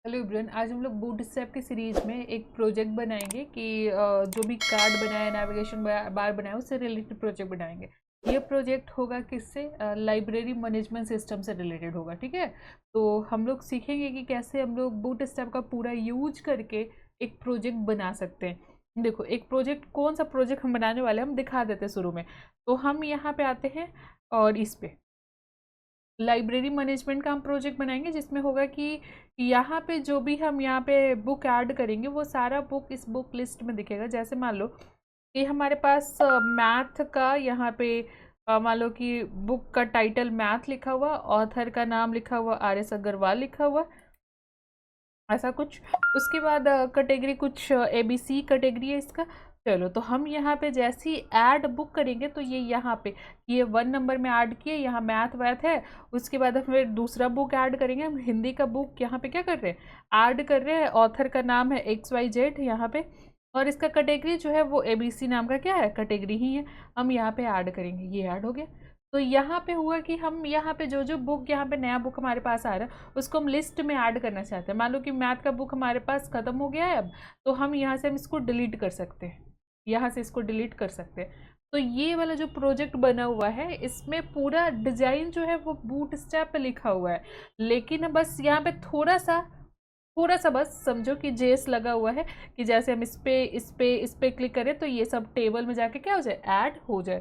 Hello everyone, आज हम लोग बूटस्ट्रैप की सीरीज में एक प्रोजेक्ट बनाएंगे कि जो भी कार्ड बनाया है, नेविगेशन बार बनाया है, उससे रिलेटेड प्रोजेक्ट बनाएंगे। ये प्रोजेक्ट होगा किससे? लाइब्रेरी मैनेजमेंट सिस्टम से रिलेटेड होगा। ठीक है, तो हम लोग सीखेंगे कि कैसे हम लोग बूटस्ट्रैप का पूरा यूज करके एक प्रोजेक्ट बना सकते हैं। देखो, एक प्रोजेक्ट, कौन सा प्रोजेक्ट हम बनाने वाले हैं हम दिखा देते हैं शुरू में। तो हम यहाँ पे आते हैं और इस पे लाइब्रेरी मैनेजमेंट का हम प्रोजेक्ट बनाएंगे, जिसमें होगा कि यहाँ पे जो भी हम यहाँ पे बुक ऐड करेंगे वो सारा बुक इस बुक लिस्ट में दिखेगा। जैसे मान लो कि हमारे पास मैथ का यहाँ पे मान लो कि बुक का टाइटल मैथ लिखा हुआ, ऑथर का नाम लिखा हुआ RS अग्रवाल लिखा हुआ, ऐसा कुछ। उसके बाद कैटेगरी कुछ ABC कैटेगरी है इसका। चलो, तो हम यहाँ पे जैसे ही ऐड बुक करेंगे तो ये यहाँ पे ये 1 नंबर में ऐड किए, यहाँ मैथ वैथ है। उसके बाद हम फिर दूसरा बुक ऐड करेंगे। हम हिंदी का बुक यहाँ पे क्या कर रहे हैं, ऐड कर रहे हैं। ऑथर का नाम है XYZ यहाँ पे, और इसका कैटेगरी जो है वो ABC नाम का क्या है, कैटेगरी ही है। हम यहाँ पे ऐड करेंगे, ये ऐड हो गया। तो यहाँ पे हुआ कि हम यहाँ पे जो जो बुक, यहाँ पे नया बुक हमारे पास आ रहा है उसको हम लिस्ट में ऐड करना चाहते हैं। मान लो कि मैथ का बुक हमारे पास ख़त्म हो गया है अब, तो हम यहाँ से हम इसको डिलीट कर सकते हैं, यहाँ से इसको डिलीट कर सकते हैं। तो ये वाला जो प्रोजेक्ट बना हुआ है इसमें पूरा डिजाइन जो है वो बूटस्ट्रैप पे लिखा हुआ है, लेकिन बस यहाँ पे थोड़ा सा बस समझो कि जेस लगा हुआ है कि जैसे हम इस पे क्लिक करें तो ये सब टेबल में जाके क्या हो जाए, ऐड हो जाए।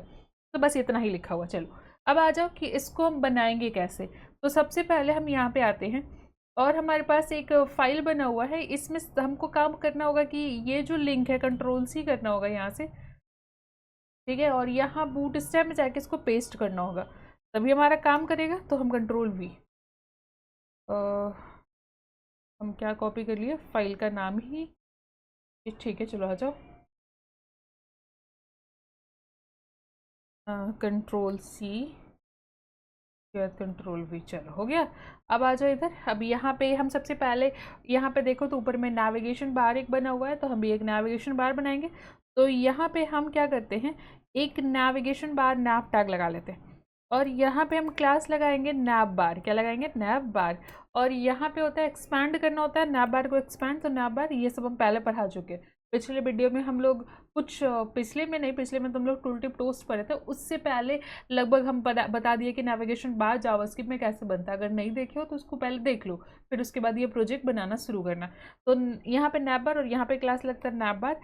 तो बस इतना ही लिखा हुआ। चलो, अब आ जाओ कि इसको हम बनाएंगे कैसे। तो सबसे पहले हम यहाँ पे आते हैं और हमारे पास एक फाइल बना हुआ है। इसमें हमको काम करना होगा कि ये जो लिंक है कंट्रोल C करना होगा यहाँ से, ठीक है, और यहाँ बूटस्ट्रैप में जाके इसको पेस्ट करना होगा, तभी हमारा काम करेगा। तो हम कंट्रोल V, हम क्या कॉपी कर लिए, फाइल का नाम ही, ठीक है। चलो आ जाओ, कंट्रोल C कंट्रोल V, चलो हो गया। अब आ जाओ इधर। अब यहाँ पे हम सबसे पहले यहाँ पे देखो तो ऊपर में नेविगेशन बार एक बना हुआ है, तो हम भी एक नेविगेशन बार बनाएंगे। तो यहाँ पे हम क्या करते हैं, एक नेविगेशन बार नैव टैग लगा लेते हैं, और यहाँ पे हम क्लास लगाएंगे नैव बार। क्या लगाएंगे, नैव बार। और यहाँ पे होता है एक्सपैंड करना होता है नैव बार को, एक्सपैंड। तो नैव बार ये सब हम पहले पढ़ा चुके हैं पिछले वीडियो में। हम लोग कुछ पिछले में तुम लोग टूल टिप टोस्ट पढ़े थे, उससे पहले लगभग हम बता दिए कि नेविगेशन बार जावास्क्रिप्ट में कैसे बनता है। अगर नहीं देखे हो तो उसको पहले देख लो, फिर उसके बाद ये प्रोजेक्ट बनाना शुरू करना। तो यहाँ पे नैव बार और यहाँ पे क्लास लगता है नैव बार।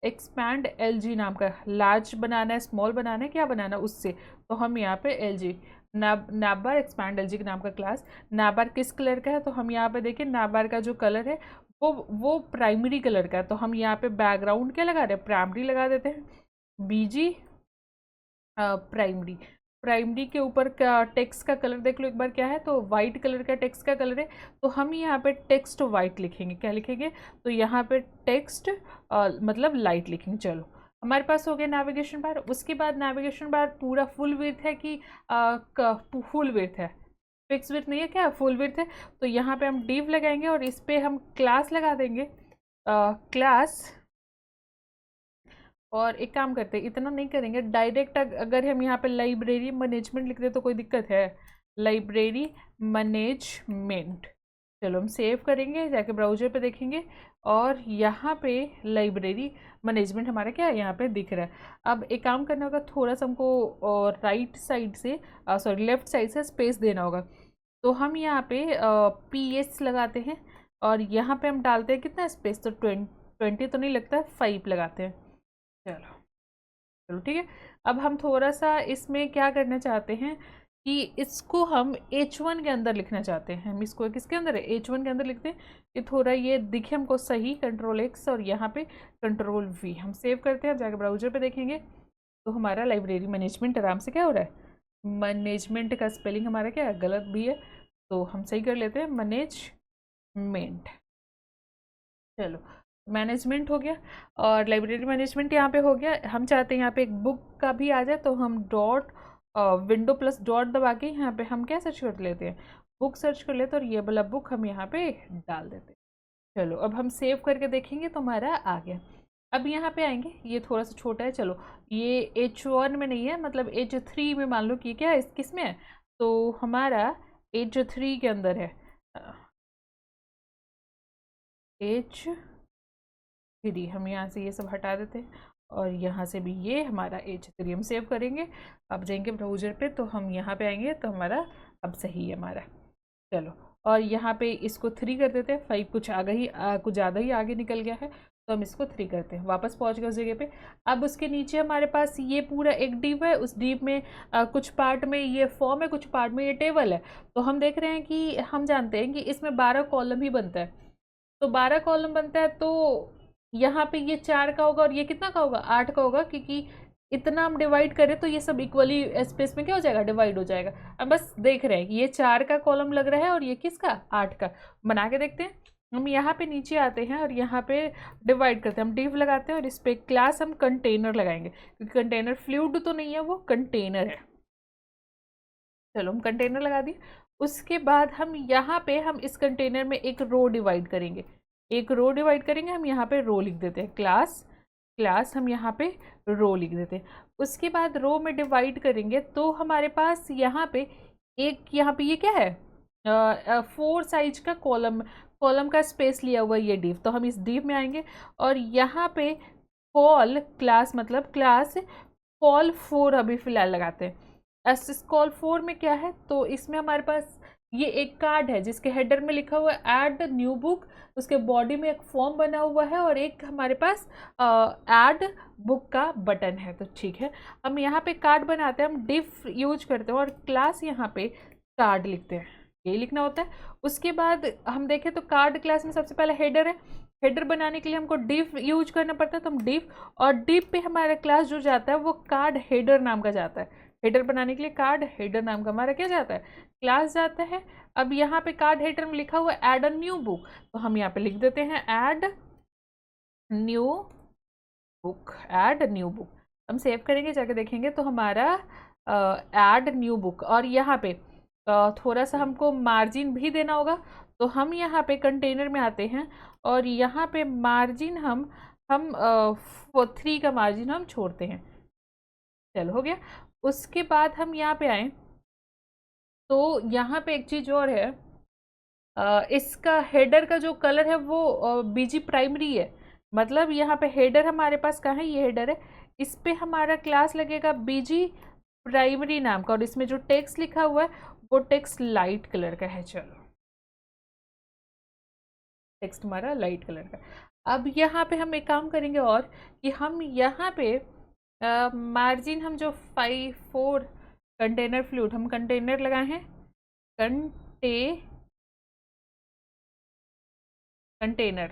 एक्सपैंड LG नाम का, लार्ज बनाना है स्मॉल बनाना है क्या बनाना है उससे, तो हम यहाँ पे LG नाबार एक्सपैंड LG के नाम का क्लास। नाबार किस कलर का है, तो हम यहाँ पे देखिए नाबार का जो कलर है वो प्राइमरी कलर का है। तो हम यहाँ पे बैकग्राउंड क्या लगा रहे हैं, प्राइमरी लगा देते हैं, BG प्राइमरी। प्राइमरी के ऊपर का टेक्स्ट का कलर देख लो एक बार क्या है, तो वाइट कलर का टेक्स्ट का कलर है। तो हम यहाँ पे टेक्स्ट वाइट लिखेंगे, क्या लिखेंगे, तो यहाँ पे टेक्स्ट मतलब लाइट लिखेंगे। चलो, हमारे पास हो गया नेविगेशन बार। उसके बाद नेविगेशन बार पूरा फुल विड्थ है कि फुल विड्थ है, फिक्स विड्थ नहीं है, क्या फुल विड्थ है। तो यहाँ पे हम डिव लगाएंगे और इस पे हम क्लास लगा देंगे, क्लास। और एक काम करते हैं, इतना नहीं करेंगे डायरेक्ट। अगर हम यहाँ पे लाइब्रेरी मैनेजमेंट लिख दे तो कोई दिक्कत है, लाइब्रेरी मैनेजमेंट। चलो हम सेव करेंगे, जाके ब्राउजर पे देखेंगे और यहाँ पे लाइब्रेरी मैनेजमेंट हमारा क्या है, यहाँ पे दिख रहा है। अब एक काम करना होगा, थोड़ा सा हमको राइट साइड से सॉरी लेफ्ट साइड से स्पेस देना होगा। तो हम यहाँ पे PS लगाते हैं और यहाँ पे हम डालते हैं कितना स्पेस, तो 20 तो नहीं लगता, 5 लगाते हैं। चलो चलो ठीक है। अब हम थोड़ा सा इसमें क्या करना चाहते हैं कि इसको हम H1 के अंदर लिखना चाहते हैं। हम इसको किसके अंदर है, H1 के अंदर लिखते हैं कि थोड़ा ये दिखे हमको सही। कंट्रोल X और यहाँ पे कंट्रोल V। हम सेव करते हैं, जाकर ब्राउजर पे देखेंगे तो हमारा लाइब्रेरी मैनेजमेंट आराम से क्या हो रहा है, मैनेजमेंट का स्पेलिंग हमारा क्या है, गलत भी है, तो हम सही कर लेते हैं, मैनेजमेंट। चलो, मैनेजमेंट हो गया और लाइब्रेरी मैनेजमेंट यहाँ पे हो गया। हम चाहते हैं यहाँ पे एक बुक का भी आ जाए, तो हम डॉट विंडो प्लस डॉट दबा के यहाँ पे हम क्या सर्च कर लेते हैं, बुक सर्च कर लेते हैं, और ये वाला बुक हम यहाँ पे डाल देते हैं। चलो, अब हम सेव करके देखेंगे तो हमारा आ गया। अब यहाँ पे आएंगे, ये थोड़ा सा छोटा है, चलो ये H1 में नहीं है, मतलब H3 में मान लो कि क्या है, किस में है, तो हमारा H3 के अंदर है। H3, हम यहाँ से ये सब हटा देते हैं और यहाँ से भी ये हमारा H3 हम सेव करेंगे। अब जाएंगे ब्राउज़र पे तो हम यहाँ पे आएंगे तो हमारा अब सही है हमारा। चलो, और यहाँ पे इसको 3 कर देते हैं। 5 कुछ कुछ ज़्यादा ही आगे निकल गया है तो हम इसको 3 करते हैं। वापस पहुँच गए उस जगह पे। अब उसके नीचे हमारे पास ये पूरा एक डिव है, उस डिव में कुछ पार्ट में ये फॉर्म है, कुछ पार्ट में ये टेबल है। तो हम देख रहे हैं कि हम जानते हैं कि इसमें 12 कॉलम ही बनता है। तो 12 कॉलम बनता है तो यहाँ पे ये 4 का होगा और ये कितना का होगा, 8 का होगा, क्योंकि इतना हम डिवाइड करें तो ये सब इक्वली स्पेस में क्या हो जाएगा, डिवाइड हो जाएगा। अब बस देख रहे हैं कि ये 4 का कॉलम लग रहा है और ये किसका, 8 का। बना के देखते हैं। हम यहाँ पे नीचे आते हैं और यहाँ पे डिवाइड करते हैं, हम डिव लगाते हैं और इस पे क्लास हम कंटेनर लगाएंगे, क्योंकि कंटेनर फ्लूइड तो नहीं है, वो कंटेनर है। चलो, हम कंटेनर लगा दिए। उसके बाद हम यहाँ पे हम इस कंटेनर में एक रो डिवाइड करेंगे, हम यहाँ पे रो लिख देते हैं, क्लास हम यहाँ पे रो लिख देते हैं। उसके बाद रो में डिवाइड करेंगे तो हमारे पास यहाँ पे ये क्या है, 4 साइज का कॉलम का स्पेस लिया हुआ ये डिव। तो हम इस डिव में आएंगे और यहाँ पे कॉल क्लास, मतलब क्लास कॉल 4 अभी फिलहाल लगाते हैं। एस कॉल 4 में क्या है, तो इसमें हमारे पास ये एक कार्ड है जिसके हेडर में लिखा हुआ है ऐड न्यू बुक, उसके बॉडी में एक फॉर्म बना हुआ है और एक हमारे पास ऐड बुक का बटन है। तो ठीक है, हम यहाँ पे कार्ड बनाते हैं, हम डिफ यूज करते हैं और क्लास यहाँ पे कार्ड लिखते हैं, यही लिखना होता है। उसके बाद हम देखें तो कार्ड क्लास में सबसे पहले हेडर है, हेडर बनाने के लिए हमको डिव यूज करना पड़ता है, तो हम डिव, और डिव पे हमारा क्लास जो जाता है वो कार्ड हेडर नाम का जाता है। हेडर बनाने के लिए कार्ड हेडर नाम का हमारा क्या जाता है, क्लास जाता है। अब यहाँ पे कार्ड हेडर में लिखा हुआ है ऐड अ न्यू बुक, तो हम यहाँ पे लिख देते हैं add new book, add new book. हम सेव करेंगे, जाके देखेंगे तो हमारा ऐड न्यू बुक। और यहाँ पे थोड़ा सा हमको मार्जिन भी देना होगा, तो हम यहाँ पे कंटेनर में आते हैं और यहाँ पे मार्जिन हम 3 का मार्जिन हम छोड़ते हैं। चलो, हो गया। उसके बाद हम यहाँ पे आए तो यहाँ पे एक चीज़ और है, इसका हेडर का जो कलर है वो बीजी प्राइमरी है। मतलब यहाँ पे हेडर हमारे पास कहाँ है, ये हेडर है, इस पे हमारा क्लास लगेगा बीजी प्राइमरी नाम का, और इसमें जो टेक्स्ट लिखा हुआ है वो टेक्स्ट लाइट कलर का है। चलो, टेक्स्ट हमारा लाइट कलर का। अब यहाँ पे हम एक काम करेंगे और कि हम यहाँ पे मार्जिन हम जो 4 कंटेनर फ्लूइड, हम कंटेनर लगाए हैं, कंटेनर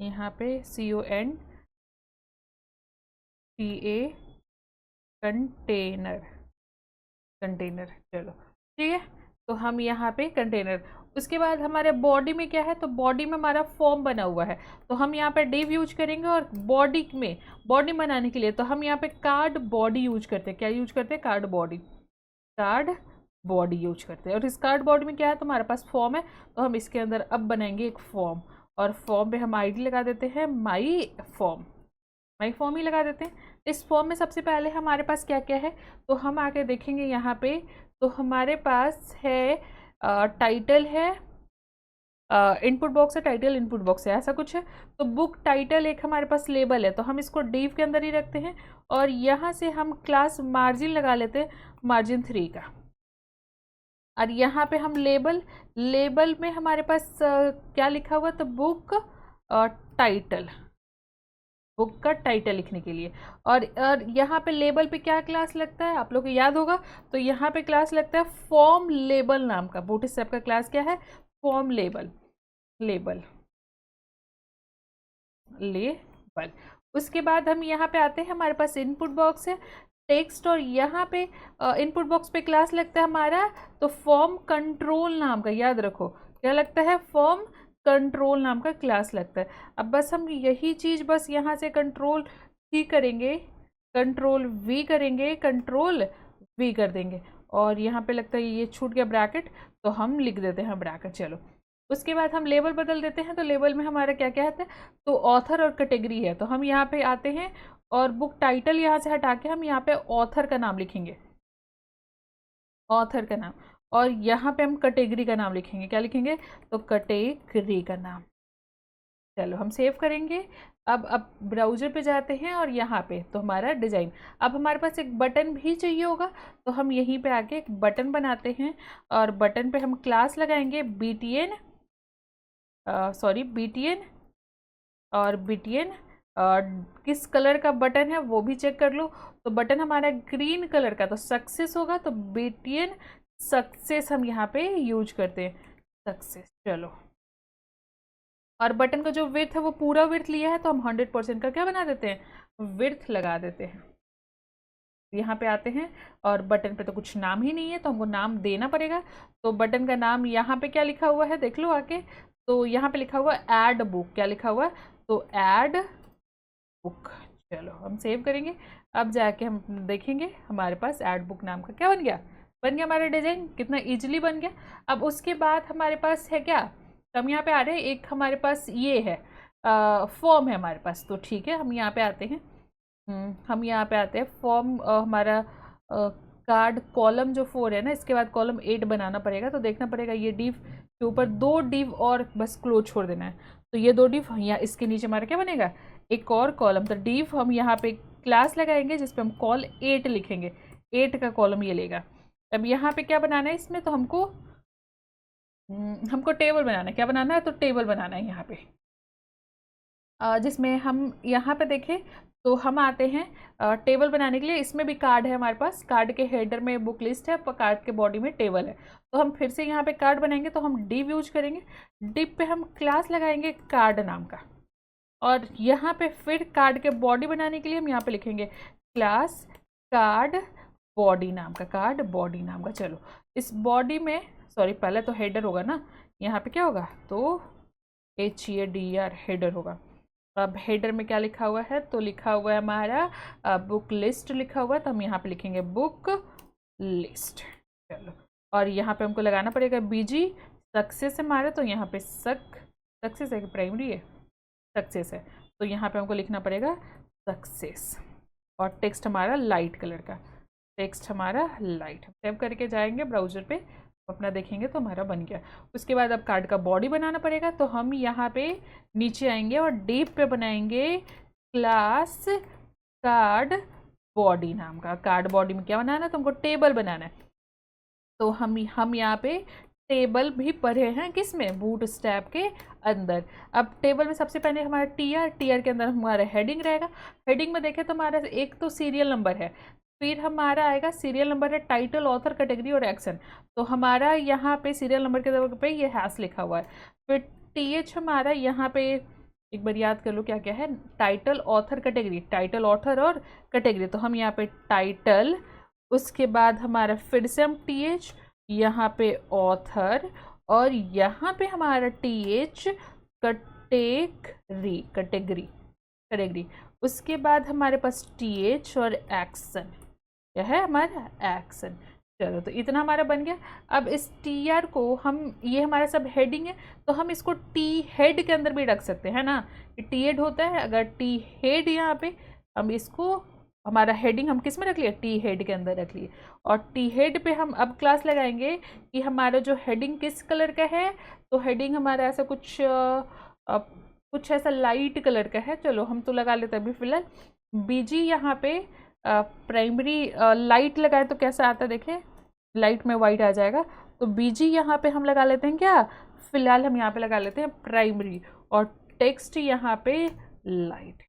यहाँ पे CONTA कंटेनर। चलो ठीक है, तो हम यहाँ पे कंटेनर। उसके बाद हमारे बॉडी में क्या है, तो बॉडी में हमारा फॉर्म बना हुआ है, तो हम यहाँ पे डिव यूज करेंगे। और बॉडी बनाने के लिए तो हम यहाँ पे कार्ड बॉडी यूज करते हैं। क्या यूज करते हैं, कार्ड बॉडी यूज करते हैं। और इस कार्ड बॉडी में क्या है, तो हमारे पास फॉर्म है, तो हम इसके अंदर अब बनाएंगे एक फॉर्म, और फॉर्म पे हम ID लगा देते हैं माई फॉर्म ही लगा देते हैं। इस फॉर्म में सबसे पहले हमारे पास क्या क्या है, तो हम आके देखेंगे यहाँ पे, तो हमारे पास है टाइटल है, इनपुट बॉक्स है, टाइटल इनपुट बॉक्स है, ऐसा कुछ है। तो बुक टाइटल एक हमारे पास लेबल है, तो हम इसको डिव के अंदर ही रखते हैं। और यहाँ से हम क्लास मार्जिन लगा लेते हैं, मार्जिन 3 का। और यहाँ पे हम लेबल में हमारे पास क्या लिखा हुआ, तो बुक का टाइटल लिखने के लिए। और यहाँ पे लेबल पे क्या क्लास लगता है, आप लोग को याद होगा, तो यहाँ पे क्लास लगता है फॉर्म लेबल नाम का। बूटस्ट्रैप का क्लास क्या है, फॉर्म लेबल। उसके बाद हम यहाँ पे आते हैं, हमारे पास इनपुट बॉक्स है, टेक्स्ट, और यहाँ पे इनपुट बॉक्स पे क्लास लगता है हमारा, तो फॉर्म कंट्रोल नाम का, याद रखो क्या लगता है, फॉर्म कंट्रोल नाम का क्लास लगता है। अब बस हम यही चीज़ बस यहाँ से कंट्रोल V करेंगे, कंट्रोल V कर देंगे। और यहाँ पे लगता है ये छूट गया ब्रैकेट, तो हम लिख देते हैं ब्रैकेट। चलो, उसके बाद हम लेबल बदल देते हैं, तो लेबल में हमारा क्या क्या है, तो ऑथर और कैटेगरी है। तो हम यहाँ पे आते हैं और बुक टाइटल यहाँ से हटा के हम यहाँ पे ऑथर का नाम लिखेंगे, ऑथर का नाम। और यहाँ पे हम कैटेगरी का नाम लिखेंगे। क्या लिखेंगे? तो कैटेगरी का नाम। चलो हम सेव करेंगे। अब ब्राउज़र पे जाते हैं और यहाँ पे तो हमारा डिज़ाइन। अब हमारे पास एक बटन भी चाहिए होगा, तो हम यहीं पे आके एक बटन बनाते हैं और बटन पे हम क्लास लगाएंगे BTN, BTN और BTN। किस कलर का बटन है वो भी चेक कर लो। तो बटन हमारा ग्रीन कलर का, तो सक्सेस होगा, तो BTN सक्सेस हम यहाँ पे यूज करते हैं, सक्सेस। चलो, और बटन का जो विड्थ है वो पूरा विड्थ लिया है, तो हम 100% का क्या बना देते हैं? विड्थ लगा देते हैं। यहाँ पे आते हैं और बटन पे तो कुछ नाम ही नहीं है, तो हमको नाम देना पड़ेगा। तो बटन का नाम यहाँ पे क्या लिखा हुआ है देख लो आके। तो यहाँ पे लिखा हुआ है ऐड बुक। क्या लिखा हुआ है? तो ऐड बुक। चलो हम सेव करेंगे। अब जाके हम देखेंगे हमारे पास ऐड बुक नाम का क्या बन गया। बन गया हमारा डिज़ाइन, कितना इजीली बन गया। अब उसके बाद हमारे पास है क्या, हम यहाँ पे आ रहे हैं, एक हमारे पास ये है फॉर्म है हमारे पास। तो ठीक है, हम यहाँ पे आते हैं। हम यहाँ पे आते हैं फॉर्म, हमारा कार्ड कॉलम जो 4 है ना, इसके बाद कॉलम 8 बनाना पड़ेगा। तो देखना पड़ेगा ये डिव के ऊपर 2 डिव और बस क्लोज छोड़ देना है। तो ये 2 डिव यहाँ, इसके नीचे हमारा क्या बनेगा? एक और कॉलम। तो डिव हम यहाँ पे क्लास लगाएंगे जिसपे हम कॉल 8 लिखेंगे, 8 का कॉलम ये लेगा। अब यहाँ पे क्या बनाना है इसमें, तो हमको टेबल बनाना है। क्या बनाना है? तो टेबल बनाना है यहाँ पे, जिसमें हम यहाँ पे देखें तो हम आते हैं टेबल बनाने के लिए। इसमें भी कार्ड है हमारे पास, कार्ड के हेडर में बुक लिस्ट है, कार्ड के बॉडी में टेबल है। तो हम फिर से यहाँ पे कार्ड बनाएंगे, तो हम डिव यूज करेंगे। डिव पे हम क्लास लगाएंगे कार्ड नाम का, और यहाँ पे फिर कार्ड के बॉडी बनाने के लिए हम यहाँ पे लिखेंगे क्लास कार्ड बॉडी नाम का, कार्ड बॉडी नाम का। चलो इस बॉडी में, सॉरी पहले तो हेडर होगा ना, यहाँ पे क्या होगा? तो HEADER हेडर होगा। अब हेडर में क्या लिखा हुआ है? तो लिखा हुआ है हमारा बुक लिस्ट लिखा हुआ है, तो हम यहाँ पे लिखेंगे बुक लिस्ट। चलो, और यहाँ पे हमको लगाना पड़ेगा BG सक्सेस है हमारा, तो यहाँ पे सक्सेस है कि प्राइमरी है? सक्सेस है, तो यहाँ पे हमको लिखना पड़ेगा सक्सेस। और टेक्स्ट हमारा लाइट कलर का, टेक्स्ट हमारा लाइट। सेव करके जाएंगे ब्राउज़र पे, अपना देखेंगे तो हमारा बन गया। उसके बाद अब कार्ड का बॉडी बनाना पड़ेगा। तो हम यहाँ पे नीचे आएंगे और डिव पे बनाएंगे क्लास कार्ड बॉडी नाम का। कार्ड बॉडी में क्या बनाना है? तो हमको टेबल बनाना है। तो हम यहाँ पे टेबल भी पढ़े हैं, किस में? बूटस्ट्रैप के अंदर। अब टेबल में सबसे पहले हमारा टीआर के अंदर हमारा हेडिंग रहेगा। हेडिंग में देखें तो हमारा एक तो सीरियल नंबर है, फिर हमारा आएगा सीरियल नंबर है, टाइटल, ऑथर, कैटेगरी और एक्शन। तो हमारा यहाँ पे सीरियल नंबर के जगह पे ये हैश लिखा हुआ है। फिर TH हमारा यहाँ पे एक बार याद कर लो क्या क्या है, title, author, category, title, author और कैटेगरी। तो हम यहाँ पे टाइटल, उसके बाद हमारा फिर से हम TH, यहाँ पे ऑथर, और यहाँ पे हमारा TH कैटेगरी, कैटेगरी, कैटेगरी। उसके बाद हमारे पास TH और एक्शन, यह है हमारा एक्शन। चलो तो इतना हमारा बन गया। अब इस TR को हम, ये हमारा सब हेडिंग है, तो हम इसको T हेड के अंदर भी रख सकते हैं ना, T हेड होता है। अगर T हेड यहाँ पे हम इसको, हमारा हेडिंग हम किस में रख लिए? T हेड के अंदर रख लिए। और T हेड पे हम अब क्लास लगाएंगे कि हमारा जो हेडिंग किस कलर का है। तो हेडिंग हमारा ऐसा कुछ ऐसा लाइट कलर का है। चलो हम तो लगा लेते हैं अभी फिलहाल BG। यहाँ पे प्राइमरी लाइट लगाए तो कैसा आता है देखें, लाइट में वाइट आ जाएगा। तो BG यहाँ पे हम लगा लेते हैं क्या, फिलहाल हम यहाँ पे लगा लेते हैं प्राइमरी, और टेक्स्ट यहाँ पे लाइट।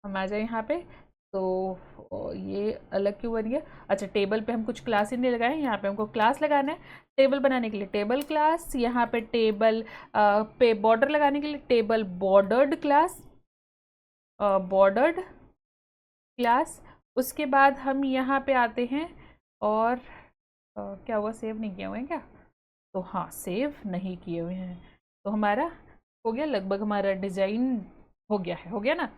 हम आ जाए यहाँ पे, तो ये अलग क्यों बन गया? अच्छा, टेबल पे हम कुछ क्लास ही नहीं लगाए, यहाँ पे हमको क्लास लगाना है टेबल बनाने के लिए, टेबल क्लास। यहाँ पे टेबल पे बॉर्डर लगाने के लिए table bordered class, bordered class. उसके बाद हम यहाँ पे आते हैं और क्या हुआ, सेव नहीं किए हुए हैं क्या? तो हाँ, सेव नहीं किए हुए हैं। तो हमारा हो गया, लगभग हमारा डिज़ाइन हो गया है, हो गया ना।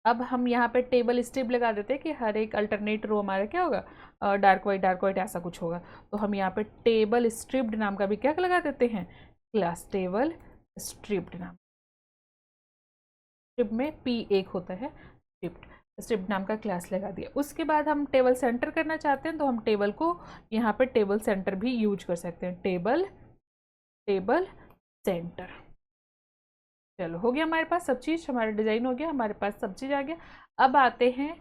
अब हम यहाँ पे टेबल स्ट्रिप लगा देते हैं कि हर एक अल्टरनेट रो हमारा क्या होगा, डार्क वाइट ऐसा कुछ होगा। तो हम यहाँ पे टेबल स्ट्रिप्ड नाम का भी क्या लगा देते हैं, क्लास टेबल स्ट्रिप्ड नाम। स्ट्रिप में P एक होता है, स्ट्रिप्ड। स्ट्रिप नाम का क्लास लगा दिया। उसके बाद हम टेबल सेंटर करना चाहते हैं तो हम टेबल को यहाँ पे टेबल सेंटर भी यूज कर सकते हैं, टेबल सेंटर। चलो हो गया हमारे पास सब चीज़, हमारा डिज़ाइन हो गया, हमारे पास सब चीज़ आ गया। अब आते हैं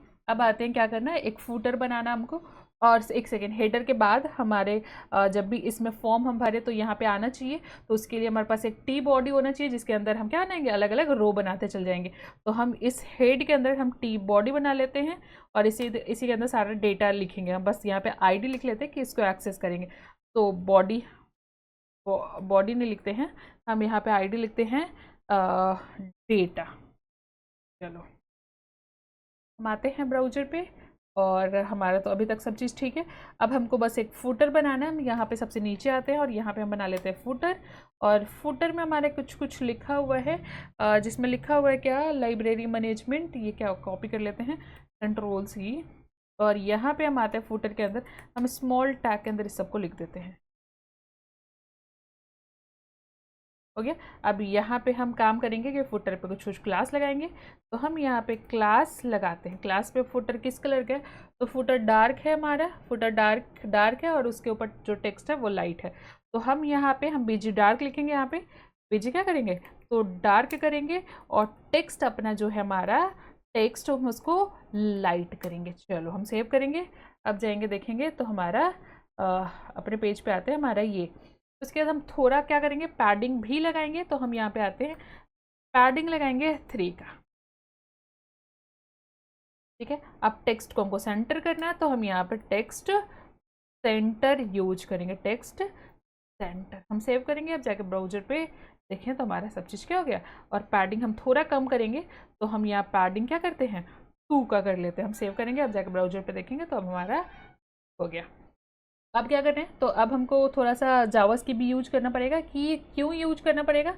क्या करना है, एक फूटर बनाना हमको। और एक सेकेंड, हेडर के बाद हमारे जब भी इसमें फॉर्म हम भरे तो यहाँ पे आना चाहिए, तो उसके लिए हमारे पास एक टी बॉडी होना चाहिए जिसके अंदर हम क्या बनाएंगे, अलग अलग रो बनाते चल जाएंगे। तो हम इस हेड के अंदर हम टी बॉडी बना लेते हैं और इसी के अंदर सारा डेटा लिखेंगे। हम बस यहाँ पे आईडी लिख लेते हैं कि इसको एक्सेस करेंगे। तो बॉडी नहीं लिखते हैं, हम यहाँ पे आईडी लिखते हैं डेटा। चलो हम आते हैं ब्राउज़र पे और हमारा तो अभी तक सब चीज़ ठीक है। अब हमको बस एक फूटर बनाना है। हम यहाँ पे सबसे नीचे आते हैं और यहाँ पे हम बना लेते हैं फूटर। और फूटर में हमारे कुछ लिखा हुआ है, जिसमें लिखा हुआ है क्या, लाइब्रेरी मैनेजमेंट। ये क्या, कॉपी कर लेते हैं, Ctrl+C। और यहाँ पे हम आते हैं फूटर के अंदर, हम स्मॉल टैग के अंदर इस सबको लिख देते हैं। हो गया। अब यहाँ पे हम काम करेंगे कि फुटर पे कुछ क्लास लगाएंगे। तो हम यहाँ पे क्लास लगाते हैं। क्लास पे फुटर किस कलर का है, तो फुटर डार्क है, हमारा फुटर डार्क है और उसके ऊपर जो टेक्स्ट है वो लाइट है। तो हम यहाँ पे हम बीजी डार्क लिखेंगे। यहाँ पे बीजी क्या करेंगे, तो डार्क करेंगे और टेक्स्ट अपना जो है हमारा टेक्स्ट हम उसको लाइट करेंगे। चलो हम सेव करेंगे। अब जाएंगे देखेंगे तो हमारा अपने पेज पे आते हैं हमारा ये। उसके बाद हम थोड़ा क्या करेंगे, पैडिंग भी लगाएंगे। तो हम यहाँ पे आते हैं, पैडिंग लगाएंगे 3 का। ठीक है। अब टेक्स्ट को हमको सेंटर करना है तो हम यहाँ पे टेक्स्ट सेंटर यूज करेंगे, टेक्स्ट सेंटर हम सेव करेंगे। अब जाके ब्राउजर पे देखें तो हमारा सब चीज़ क्या हो गया। और पैडिंग हम थोड़ा कम करेंगे तो हम यहाँ पैडिंग क्या करते हैं, 2 का कर लेते हैं। हम सेव करेंगे। अब जाके ब्राउजर पे देखेंगे तो अब हमारा हो गया। अब क्या करना है, तो अब हमको थोड़ा सा जावास्क्रिप्ट भी यूज करना पड़ेगा। कि क्यों यूज करना पड़ेगा,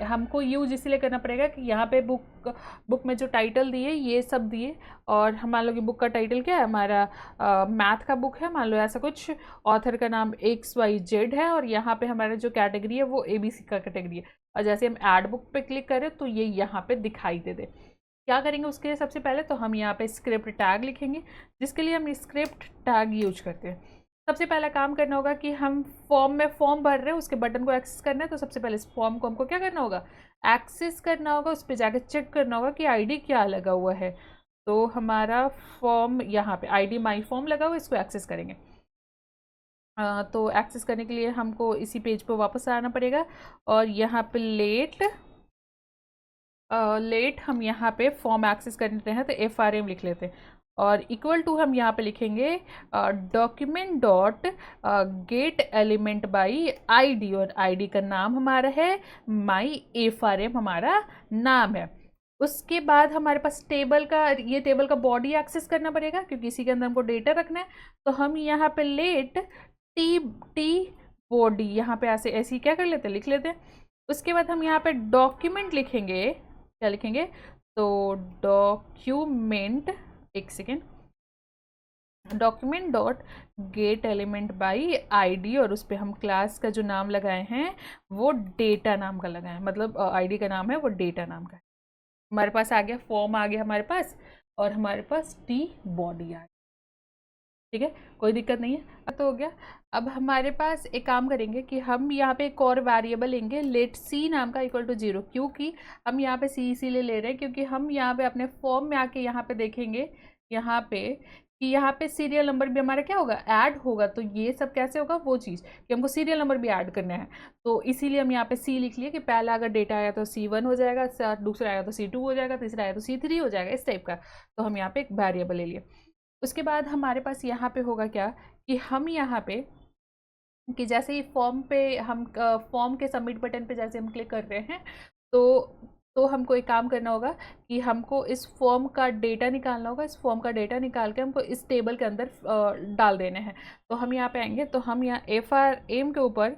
हमको यूज इसलिए करना पड़ेगा कि यहाँ पे बुक में जो टाइटल दिए ये सब दिए, और मान लो कि बुक का टाइटल क्या है हमारा, मैथ का बुक है मान लो ऐसा कुछ, ऑथर का नाम XYZ है, और यहाँ पे हमारा जो कैटेगरी है वो ABC का कैटेगरी है। और जैसे हम ऐड बुक पे क्लिक करें तो ये यहाँ पे दिखाई दे। क्या करेंगे उसके लिए, सबसे पहले तो हम यहाँ पे स्क्रिप्ट टैग लिखेंगे, जिसके लिए हम स्क्रिप्ट टैग यूज करते हैं। सबसे पहला काम करना होगा कि हम फॉर्म भर रहे हैं, उसके बटन को एक्सेस करना है। तो सबसे पहले इस फॉर्म को हमको क्या करना होगा, एक्सेस करना होगा। उस पर जाकर चेक करना होगा कि आईडी क्या लगा हुआ है। तो हमारा फॉर्म यहाँ पे आईडी माई फॉर्म लगा हुआ, इसको एक्सेस करेंगे। तो एक्सेस करने के लिए हमको इसी पेज पर वापस आना पड़ेगा और यहाँ पे लेट हम यहाँ पे फॉर्म एक्सेस करते हैं तो FRM लिख लेते हैं। और इक्वल टू हम यहाँ पे लिखेंगे document dot gate element by ID, और ID का नाम हमारा है माई FRM, हमारा नाम है। उसके बाद हमारे पास टेबल का बॉडी एक्सेस करना पड़ेगा क्योंकि इसी के अंदर हमको डेटा रखना है। तो हम यहाँ पे लेट टी बॉडी यहाँ पे ऐसे क्या कर लेते हैं, लिख लेते हैं। उसके बाद हम यहाँ पे डॉक्यूमेंट लिखेंगे, क्या लिखेंगे, तो डॉक्यूमेंट, एक second, document dot gate element by ID, और उस पर हम क्लास का जो नाम लगाए हैं वो डेटा नाम का लगाए हैं, मतलब ID का नाम है वो डेटा नाम का है। हमारे पास आ गया, फॉर्म आ गया हमारे पास, और हमारे पास टी बॉडी आ गया। ठीक है, कोई दिक्कत नहीं है, तो हो गया। अब हमारे पास एक काम करेंगे कि हम यहाँ पे एक और वेरिएबल लेंगे, लेट C नाम का इक्वल टू 0। क्योंकि हम यहाँ पे C इसीलिए ले रहे हैं क्योंकि हम यहाँ पे अपने फॉर्म में आके यहाँ पे देखेंगे यहाँ पे कि यहाँ पे सीरियल नंबर भी हमारा क्या होगा, ऐड होगा। तो ये सब कैसे होगा, वो चीज़ कि हमको सीरियल नंबर भी ऐड करना है। तो इसीलिए हम यहाँ पे C लिख लिए कि पहला अगर डेटा आया तो C1 हो जाएगा, दूसरा आया तो C2 हो जाएगा, तीसरा आया तो C3 हो जाएगा, इस टाइप का। तो हम यहाँ पे एक वेरिएबल ले लिए। उसके बाद हमारे पास यहाँ पे होगा क्या कि हम यहाँ पे कि जैसे ही फॉर्म पे हम फॉर्म के सबमिट बटन पे जैसे हम क्लिक कर रहे हैं तो हमको एक काम करना होगा कि हमको इस फॉर्म का डेटा निकालना होगा। इस फॉर्म का डेटा निकाल के हमको इस टेबल के अंदर डाल देने हैं। तो हम यहाँ पे आएंगे तो हम यहाँ FRM के ऊपर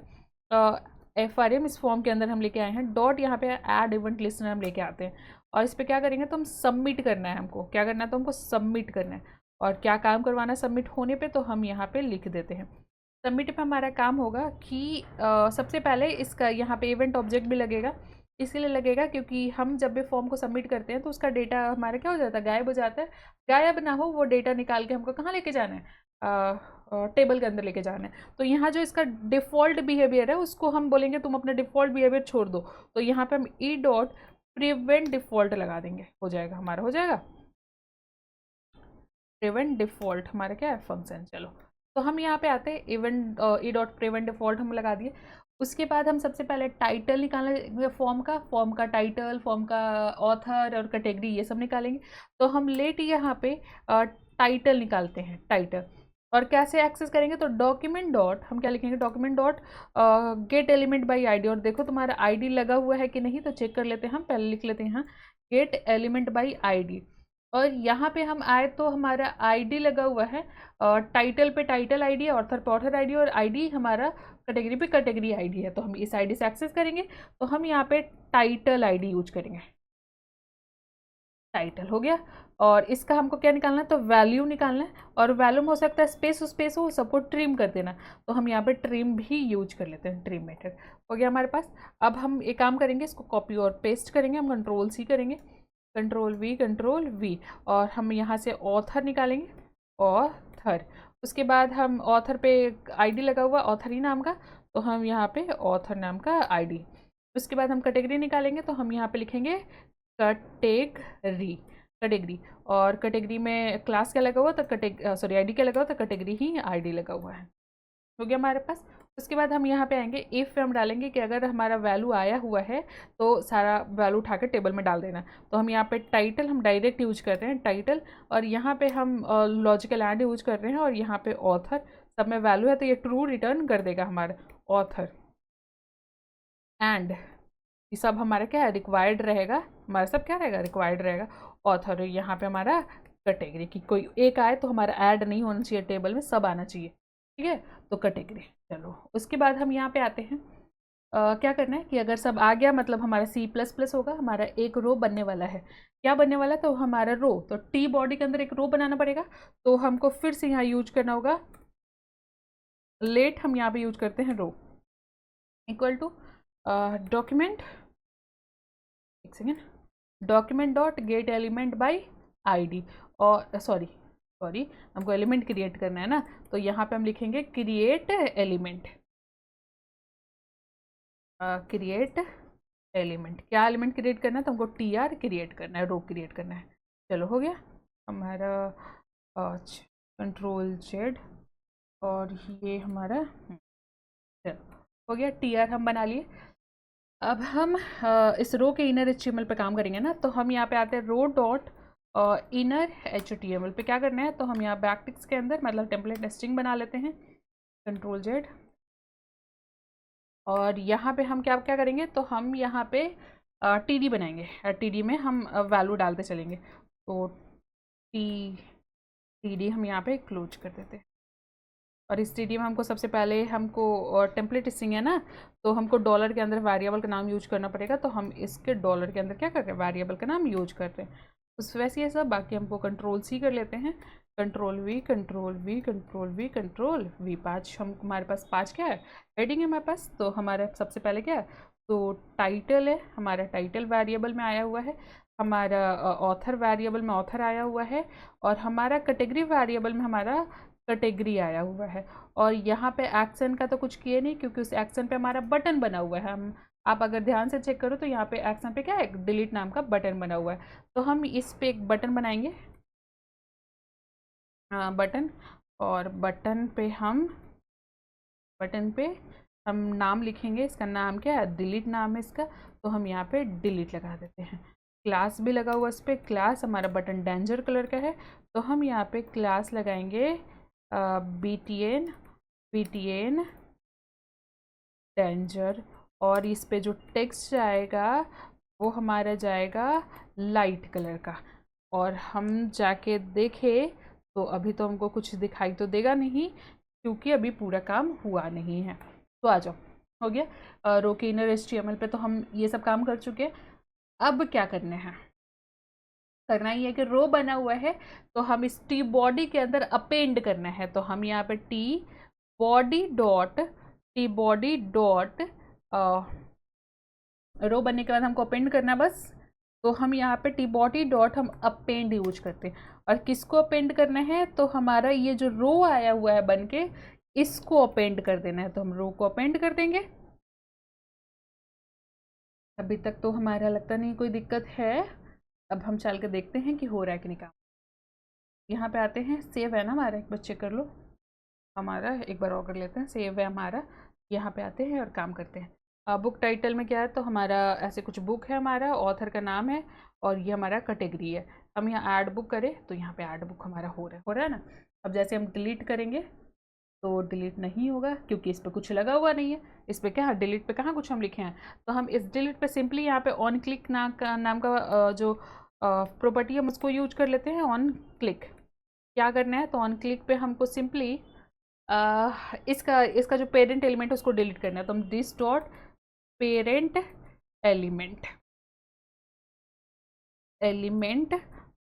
FRM इस फॉर्म के अंदर हम लेके आए हैं, डॉट यहाँ पे ऐड इवेंट लिस्टनर हम लेके आते हैं। और इस पर क्या करेंगे, तो हम सबमिट करना है, हमको क्या करना है, तो हमको सबमिट करना है। और क्या काम करवाना सबमिट होने पे, तो हम यहाँ पे लिख देते हैं। सबमिट पे हमारा काम होगा कि सबसे पहले इसका यहाँ पे इवेंट ऑब्जेक्ट भी लगेगा। इसीलिए लगेगा क्योंकि हम जब भी फॉर्म को सबमिट करते हैं तो उसका डेटा हमारा क्या हो जाता है, गायब हो जाता है। गायब ना हो, वो डेटा निकाल के हमको कहाँ लेके जाना है, टेबल के अंदर लेके जाना है। तो यहाँ जो इसका डिफ़ॉल्ट बिहेवियर है उसको हम बोलेंगे तुम अपना डिफ़ॉल्ट बिहेवियर छोड़ दो। तो यहाँ पे हम ई डॉट प्रिवेंट डिफ़ॉल्ट लगा देंगे, हो जाएगा हमारा, हो जाएगा प्रिवेंट डिफ़ॉल्ट हमारा क्या है फंक्शन। चलो तो हम यहाँ पे आते हैं, event E dot prevent default हम लगा दिए। उसके बाद हम सबसे पहले टाइटल निकालेंगे फॉर्म का टाइटल, फॉर्म का ऑथर और कैटेगरी, ये सब निकालेंगे। तो हम लेट यहाँ पे टाइटल निकालते हैं, टाइटल। और कैसे एक्सेस करेंगे, तो डॉक्यूमेंट डॉट हम क्या लिखेंगे, document dot gate element by ID. और देखो तुम्हारा आईडी लगा हुआ है कि नहीं, तो चेक कर लेते हैं। हम पहले लिख लेते हैं यहाँ गेट एलिमेंट बाई आईडी। और यहाँ पे हम आए तो हमारा आईडी लगा हुआ है, टाइटल पे टाइटल आईडी, ऑथर पे ऑथर आईडी, और आईडी हमारा कैटेगरी पे कैटेगरी आईडी है। तो हम इस आईडी से एक्सेस करेंगे। तो हम यहाँ पे टाइटल आईडी यूज करेंगे, टाइटल हो गया। और इसका हमको क्या निकालना है, तो वैल्यू निकालना है। और वैल्यू में हो सकता है स्पेस हो, सबको ट्रिम कर देना। तो हम यहाँ पे ट्रिम भी यूज कर लेते हैं, ट्रिम मेथड हो गया हमारे पास। अब हम एक काम करेंगे, इसको कॉपी और पेस्ट करेंगे। हम कंट्रोल सी करेंगे, कंट्रोल वी, और हम यहाँ से ऑथर निकालेंगे, ऑथर। उसके बाद हम ऑथर पे आईडी लगा हुआ ऑथर ही नाम का, तो हम यहाँ पे ऑथर नाम का आईडी। उसके बाद हम कैटेगरी निकालेंगे, तो हम यहाँ पे लिखेंगे कैटेगरी। और कैटेगरी में क्लास क्या लगा हुआ, तो सॉरी आईडी क्या लगा हुआ, तो कैटेगरी ही आईडी लगा हुआ है। हो गया हमारे पास। उसके बाद हम यहाँ पे आएंगे, इफ़ हम डालेंगे कि अगर हमारा वैल्यू आया हुआ है तो सारा वैल्यू उठा के टेबल में डाल देना। तो हम यहाँ पे टाइटल हम डायरेक्ट यूज कर रहे हैं, टाइटल। और यहाँ पे हम लॉजिकल एंड यूज कर रहे हैं। और यहाँ पे ऑथर, सब में वैल्यू है तो ये ट्रू रिटर्न कर देगा हमारा ऑथर। एंड ये सब हमारा क्या है, रिक्वायर्ड रहेगा, हमारा सब क्या रहेगा, रिक्वायर्ड रहेगा। ऑथर यहाँ पे हमारा कैटेगरी की कोई एक आए तो हमारा ऐड नहीं होना चाहिए टेबल में, सब आना चाहिए, ठीक है। तो कैटेगरी। चलो उसके बाद हम यहाँ पे आते हैं, क्या करना है कि अगर सब आ गया मतलब हमारा C++ होगा, हमारा एक रो बनने वाला है। क्या बनने वाला है, तो हमारा रो, तो टी बॉडी के अंदर एक रो बनाना पड़ेगा। तो हमको फिर से यहाँ यूज करना होगा लेट, हम यहाँ पे यूज करते हैं रो इक्वल टू डॉक्यूमेंट, एक second, document dot gate element by ID. और सॉरी हमको एलिमेंट क्रिएट करना है ना, तो यहाँ पे हम लिखेंगे क्रिएट एलिमेंट। क्रिएट एलिमेंट, क्या एलिमेंट क्रिएट करना है, तो हमको TR क्रिएट करना है, रो क्रिएट करना है। चलो हो गया हमारा, कंट्रोल Z, और ये हमारा चलो हो गया, TR हम बना लिए। अब हम इस रो के इनर HTML पे काम करेंगे ना, तो हम यहाँ पे आते हैं रो डॉट इनर HTML पे। क्या करना है, तो हम यहाँ बैकटिक्स के अंदर मतलब टेम्पलेट नेस्टिंग बना लेते हैं, कंट्रोल Z। और यहाँ पे हम क्या क्या करेंगे, तो हम यहाँ पे TD बनाएंगे। TD में हम वैल्यू डालते चलेंगे। तो TD हम यहाँ पे क्लोज कर देते हैं। और इस TD में हमको सबसे पहले हमको टेम्पलेट स्ट्रिंग है ना, तो हमको डॉलर के अंदर वेरिएबल का नाम यूज करना पड़ेगा। तो हम इसके डॉलर के अंदर क्या कर रहे हैं, वेरिएबल का नाम यूज कर रहे हैं। उस वैसे ये सब बाकी हमको कंट्रोल C कर लेते हैं, कंट्रोल V, 5 हम, हमारे पास 5 क्या है, हेडिंग है हमारे पास। तो हमारा सबसे पहले क्या है, तो टाइटल है, हमारा टाइटल वेरिएबल में आया हुआ है, हमारा ऑथर वेरिएबल में ऑथर आया हुआ है, और हमारा कैटेगरी वेरिएबल में हमारा कैटेगरी आया हुआ है। और यहाँ पे एक्शन का तो कुछ किए नहीं क्योंकि उस एक्शन पे हमारा बटन बना हुआ है। हम आप अगर ध्यान से चेक करो तो यहाँ पे एक्शन पे क्या है, डिलीट नाम का बटन बना हुआ है। तो हम इस पे एक बटन बनाएंगे, बटन। और बटन पे हम नाम लिखेंगे, इसका नाम क्या है, डिलीट नाम है इसका। तो हम यहाँ पे डिलीट लगा देते हैं। क्लास भी लगा हुआ इस पर, क्लास हमारा बटन डेंजर कलर का है, तो हम यहाँ पे क्लास लगाएंगे BTN डेंजर। और इस पे जो टेक्स्ट जाएगा वो हमारा जाएगा लाइट कलर का। और हम जाके देखें तो अभी तो हमको कुछ दिखाई तो देगा नहीं क्योंकि अभी पूरा काम हुआ नहीं है। तो आ जाओ, हो गया रो के इनर HTML पे तो हम ये सब काम कर चुके हैं। अब क्या करना है, करना ही है कि रो बना हुआ है तो हम इस टी बॉडी के अंदर अपेंड करना है। तो हम यहाँ पे टी बॉडी डॉट रो बनने के बाद हमको अपेंड करना बस। तो हम यहाँ पे tbody डॉट हम अपेंड यूज करते हैं। और किसको अपेंड करना है, तो हमारा ये जो रो आया हुआ है बन के, इसको अपेंड कर देना है। तो हम रो को अपेंड कर देंगे। अभी तक तो हमारा लगता नहीं कोई दिक्कत है। अब हम चल के देखते हैं कि हो रहा है कि नहीं काम। यहाँ पे आते हैं, सेव है ना हमारा, एक बार चेक कर लो हमारा, एक बार और कर लेते हैं, सेव है हमारा। यहाँ पे आते हैं और काम करते हैं। बुक टाइटल में क्या है, तो हमारा ऐसे कुछ बुक है, हमारा ऑथर का नाम है और ये हमारा कैटेगरी है। हम यहाँ ऐड बुक करें तो यहाँ पे ऐड बुक हमारा हो रहा है ना। अब जैसे हम डिलीट करेंगे तो डिलीट नहीं होगा क्योंकि इस पर कुछ लगा हुआ नहीं है। इस पर क्या, डिलीट पे कहाँ कुछ हम लिखे हैं। तो हम इस डिलीट पे सिंपली यहाँ पे ऑन क्लिक नाम का जो प्रॉपर्टी हम उसको यूज कर लेते हैं। ऑन क्लिक क्या करना है, तो ऑन क्लिक पे हमको सिंपली इसका जो पेरेंट एलिमेंट है उसको डिलीट करना है। तो हम this dot parent element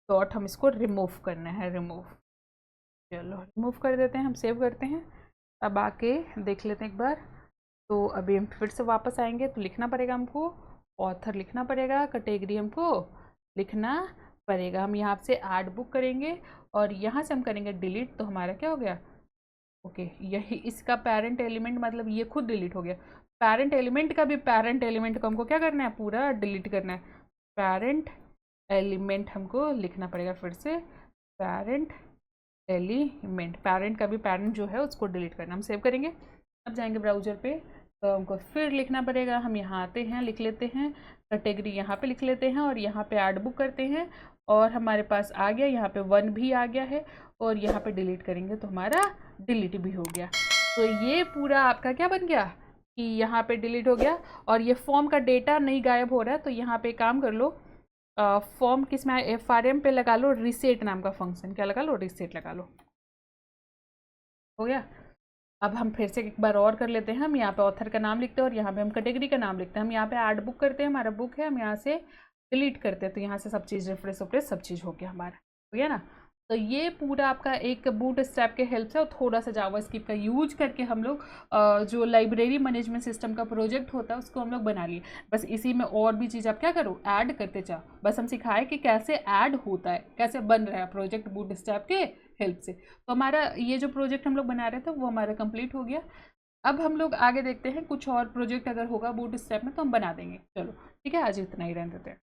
dot हम इसको रिमूव करना है, रिमूव। चलो रिमूव कर देते हैं, हम सेव करते हैं। अब आके देख लेते हैं एक बार। तो अभी हम फिर से वापस आएंगे तो लिखना पड़ेगा हमको, ऑथर लिखना पड़ेगा, कैटेगरी हमको लिखना पड़ेगा। हम यहाँ से ऐड बुक करेंगे और यहाँ से हम करेंगे डिलीट। तो हमारा क्या हो गया, ओके, यही इसका पेरेंट एलिमेंट, मतलब ये खुद डिलीट हो गया। पेरेंट एलिमेंट का भी, पेरेंट एलिमेंट को हमको क्या करना है, पूरा डिलीट करना है। पेरेंट एलिमेंट हमको लिखना पड़ेगा फिर से, पेरेंट एलिमेंट, पेरेंट का भी पेरेंट जो है उसको डिलीट करना। हम सेव करेंगे। अब जाएंगे ब्राउज़र पे तो हमको फिर लिखना पड़ेगा। हम यहाँ आते हैं, लिख लेते हैं कैटेगरी, यहाँ पे लिख लेते हैं और यहाँ पे ऐड बुक करते हैं और हमारे पास आ गया, यहाँ पे 1 भी आ गया है और यहाँ पे डिलीट करेंगे तो हमारा डिलीट भी हो गया। तो ये पूरा आपका क्या बन गया कि यहाँ पे डिलीट हो गया और ये फॉर्म का डेटा नहीं गायब हो रहा है। तो यहाँ पे काम कर लो, फॉर्म किस में, FRM पे लगा लो रीसेट नाम का फंक्शन, क्या लगा लो, रीसेट लगा लो। हो गया। अब हम फिर से एक बार और कर लेते हैं। हम यहाँ पे ऑथर का नाम लिखते हैं और यहाँ पे हम कैटेगरी का नाम लिखते हैं। हम यहाँ पे ऐड बुक करते हैं, हमारा बुक है, हम यहाँ से डिलीट करते हैं तो यहाँ से सब चीज़ रिफ्रेश सब चीज़ हो गया हमारा, हो गया ना। तो ये पूरा आपका एक बूट स्ट्रैप के हेल्प से और थोड़ा सा जावास्क्रिप्ट का यूज करके हम लोग जो लाइब्रेरी मैनेजमेंट सिस्टम का प्रोजेक्ट होता है उसको हम लोग बना लिए। बस इसी में और भी चीज़ आप क्या करो, ऐड करते जाओ। बस हम सिखाए कि कैसे ऐड होता है, कैसे बन रहा है प्रोजेक्ट बूट स्ट्रैप के हेल्प से। तो हमारा ये जो प्रोजेक्ट हम लोग बना रहे थे वो हमारा कंप्लीट हो गया। अब हम लोग आगे देखते हैं, कुछ और प्रोजेक्ट अगर होगा बूट स्ट्रैप में तो हम बना देंगे। चलो ठीक है, आज इतना ही रहने देते हैं।